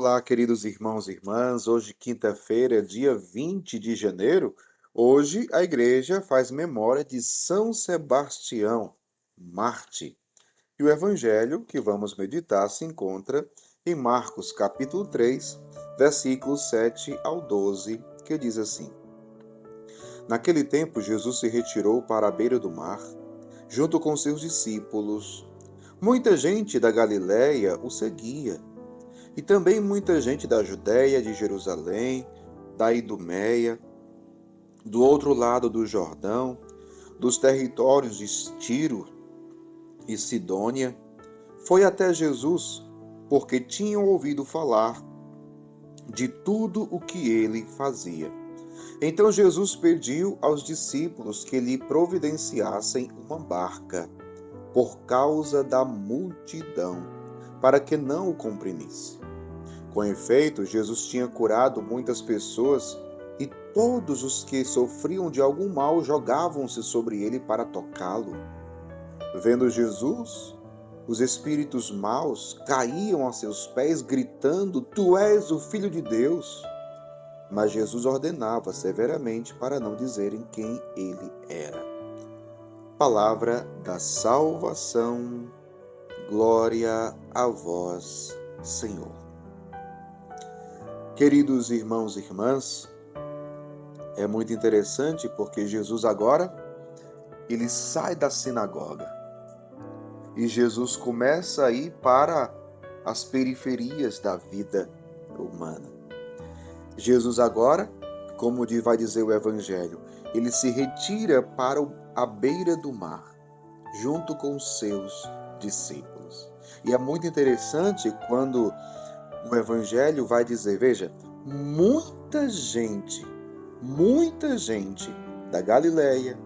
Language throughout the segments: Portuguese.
Olá, queridos irmãos e irmãs. Hoje, quinta-feira, dia 20 de janeiro. Hoje, a igreja faz memória de São Sebastião, Marte. E o evangelho que vamos meditar se encontra em Marcos, capítulo 3, versículos 7 ao 12, que diz assim: Naquele tempo, Jesus se retirou para a beira do mar, junto com seus discípulos. Muita gente da Galiléia o seguia. E também muita gente da Judéia, de Jerusalém, da Idumeia, do outro lado do Jordão, dos territórios de Tiro e Sidônia, foi até Jesus, porque tinham ouvido falar de tudo o que ele fazia. Então Jesus pediu aos discípulos que lhe providenciassem uma barca, por causa da multidão, para que não o comprimisse. Com efeito, Jesus tinha curado muitas pessoas e todos os que sofriam de algum mal jogavam-se sobre ele para tocá-lo. Vendo Jesus, os espíritos maus caíam a seus pés, gritando: Tu és o Filho de Deus. Mas Jesus ordenava severamente para não dizerem quem ele era. Palavra da salvação, glória a vós, Senhor. Queridos irmãos e irmãs, é muito interessante porque Jesus agora, ele sai da sinagoga e Jesus começa a ir para as periferias da vida humana. Jesus agora, como vai dizer o Evangelho, ele se retira para a beira do mar, junto com os seus discípulos. E é muito interessante quando o Evangelho vai dizer, veja, muita gente da Galileia,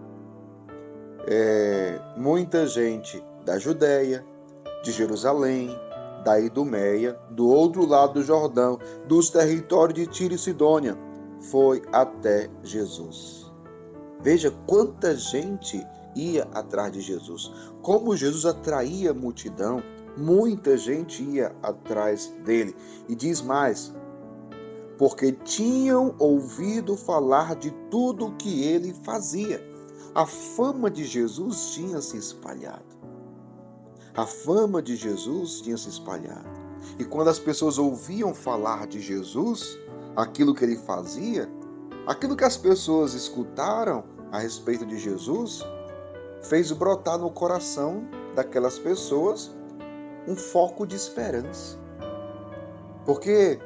muita gente da Judéia, de Jerusalém, da Idumeia, do outro lado do Jordão, dos territórios de Tiro e Sidônia, foi até Jesus. Veja quanta gente ia atrás de Jesus, como Jesus atraía a multidão. Muita gente ia atrás dele. E diz mais, porque tinham ouvido falar de tudo o que ele fazia. A fama de Jesus tinha se espalhado. A fama de Jesus tinha se espalhado. E quando as pessoas ouviam falar de Jesus, aquilo que ele fazia, aquilo que as pessoas escutaram a respeito de Jesus, fez brotar no coração daquelas pessoas um foco de esperança. Porque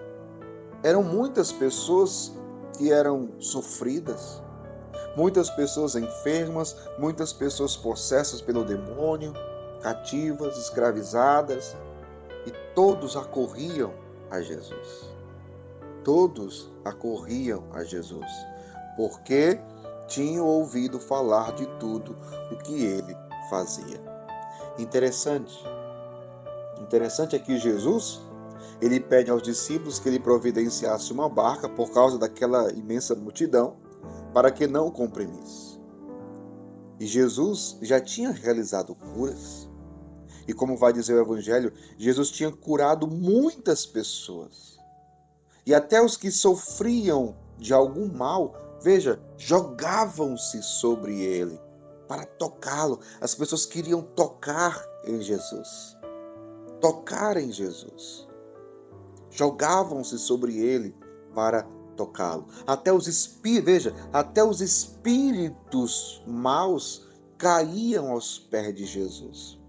eram muitas pessoas que eram sofridas, muitas pessoas enfermas, muitas pessoas possessas pelo demônio, cativas, escravizadas, e todos acorriam a Jesus. Todos acorriam a Jesus, porque tinham ouvido falar de tudo o que ele fazia. Interessante é que Jesus, ele pede aos discípulos que ele providenciasse uma barca por causa daquela imensa multidão, para que não o comprimisse. E Jesus já tinha realizado curas. E como vai dizer o Evangelho, Jesus tinha curado muitas pessoas. E até os que sofriam de algum mal, veja, jogavam-se sobre ele para tocá-lo. As pessoas queriam tocar em Jesus. Tocar em Jesus. Jogavam-se sobre ele para tocá-lo. Até os espíritos maus caíam aos pés de Jesus.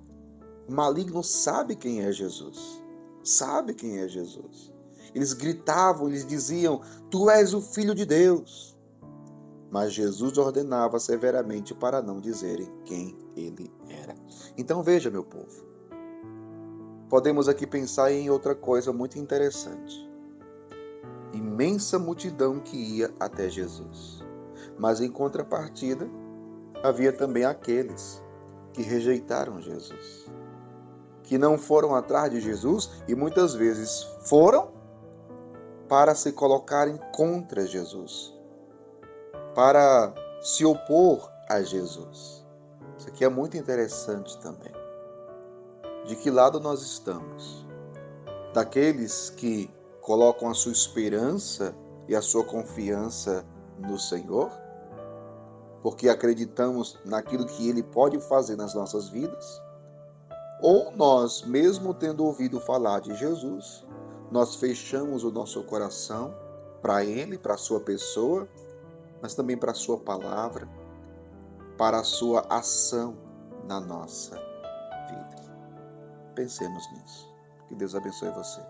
O maligno sabe quem é Jesus. Sabe quem é Jesus. Eles gritavam, eles diziam: Tu és o Filho de Deus. Mas Jesus ordenava severamente para não dizerem quem ele era. Então veja, meu povo, podemos aqui pensar em outra coisa muito interessante. Imensa multidão que ia até Jesus. Mas em contrapartida, havia também aqueles que rejeitaram Jesus, que não foram atrás de Jesus e muitas vezes foram para se colocarem contra Jesus, para se opor a Jesus. Isso aqui é muito interessante também. De que lado nós estamos? Daqueles que colocam a sua esperança e a sua confiança no Senhor? Porque acreditamos naquilo que Ele pode fazer nas nossas vidas? Ou nós, mesmo tendo ouvido falar de Jesus, nós fechamos o nosso coração para Ele, para a sua pessoa, mas também para a sua palavra, para a sua ação na nossa vida. Pensemos nisso. Que Deus abençoe você.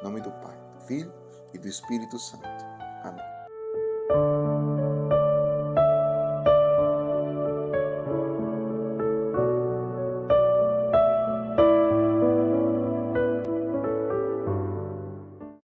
Em nome do Pai, do Filho e do Espírito Santo.